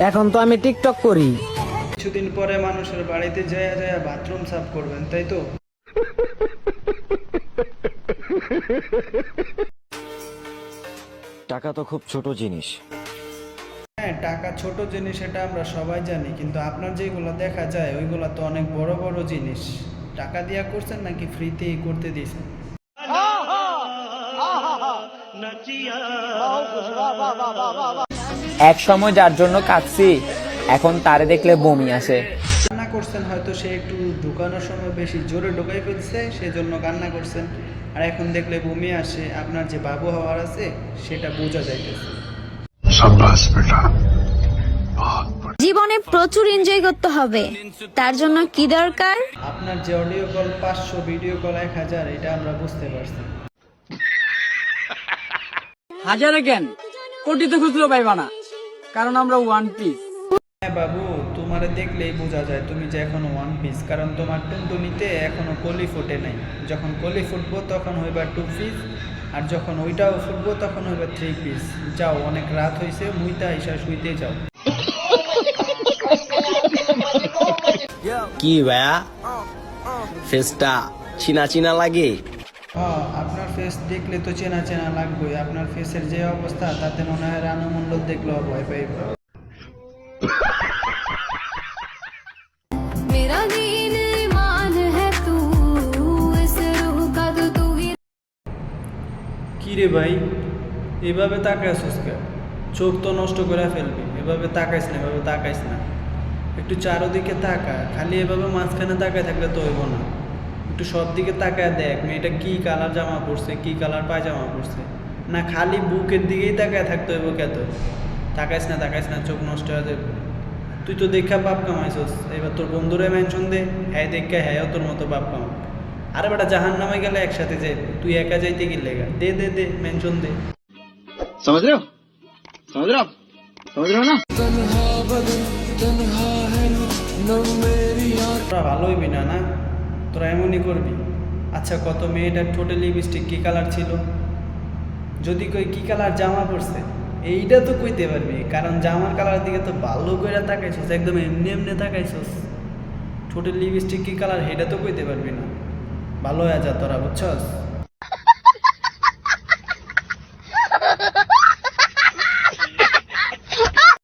এখন তো আমি টিকটক করি। কিছুদিন পরে মানুষের বাড়িতে যায় যায় বাথরুম সাফ করবেন, তাই তো? টাকা তো খুব ছোট জিনিস। হ্যাঁ, টাকা ছোট জিনিস এটা আমরা সবাই জানি, কিন্তু আপনার যেগুলো দেখা যায় ওইগুলো তো অনেক বড় বড় জিনিস। টাকা দিয়া করছেন নাকি ফ্রিতেই করতে দিয়েছেন? এক সময় যার জন্য কাঁদছি এখন তারে দেখলে বমি আসে। কান্না করছেন হয়তো সে একটু ঢুকানোর সময় বেশি জোরে ঢুকাই ফেলছে, সেজন্য কান্না করছেন। আর এখন দেখলে বমি আসে, আপনার যে বাবু হওয়ার আছে সেটা বোঝা যাইতেছে। জীবনে প্রচুর এনজয় করতে হবে, তার জন্য কি দরকার? আপনার যে অডিও কল 500, ভিডিও কল 1000, এটা আমরা বুঝতে পারছি। হাজারে কেন, কোটিতে খুচরো পাইবা না, কারণ আমরা ওয়ান পিস। হ্যাঁ বাবু, তোমারে দেখলেই বোঝা যায় তুমি যে এখনো ওয়ান পিস, কারণ তোমার টুনটুনিতে এখনো কলি ফোটে নাই। যখন কলি ফুটবো তখন হইবা 2 পিস, আর যখন ওইটাও ফুটবো তখন হইবা 3 পিস। যাও, অনেক রাত হয়েছে, মুইতা আইসা শুইতে যাও। কি ভাইয়া, ফেসটা চিনা চিনা লাগে? হ্যাঁ, আপনার ফেস দেখলে তো চেনা চেনা লাগবেই। আপনার ফেসের যে অবস্থা তাতে মনে হয় রানু মণ্ডল দেখলেও ভয় পাইব। मेरा दीन ईमान है तू, इस रूह का तो तू ही। কি রে ভাই, এভাবে তাকাইছিস কেন? চোখ তো নষ্ট করে ফেলবি। এভাবে তাকাইস না, এভাবে তাকাইস না। একটু চারোদিকে তাকা, খালি এভাবে মাঝখানে তাকায় থাকলে তো হইব না। একটু সব দিকে তাকায় দেখ, মেয়েটা কি কালার জামা পরছে, কি কালার পায়জামা পরছে। না খালি বুকের দিকেই তাকায় থাকতে হইব কে? তো তাকাইস না, চোখ নষ্ট হয়ে যাবে। তুই তো দেখা বাপ কামাইছস, এবার তোর বন্ধুরে মেনশন দে, হ্যাঁ দেখা হ্যাঁ তোর মতো বাপ কামা। আরে বেটা, জাহান নামে গেলে একসাথে যাইবে, তুই একা যাইতে গেলে দে দে দে মেনশন দে। समझ रहे हो आप समझ रहे हो ना? তোরা ভালো হইবি না, না তোরা এমনই করবি। আচ্ছা, কত মেয়েটার ঠোঁটে লিপস্টিক কি কালার ছিল? যদি কই কি কালার জামা পরছে, এইটা তো কইতে পারবি, কারণ জামার কালার দিকে তো ভালো করে তাকাইছস, একদম এমনি এমনি তাকাইছস। ঠোঁটের লিপস্টিক কি কালার, এটা তো কইতে পারবি না। ভালো হয়ে যা তোরা, বুঝছস?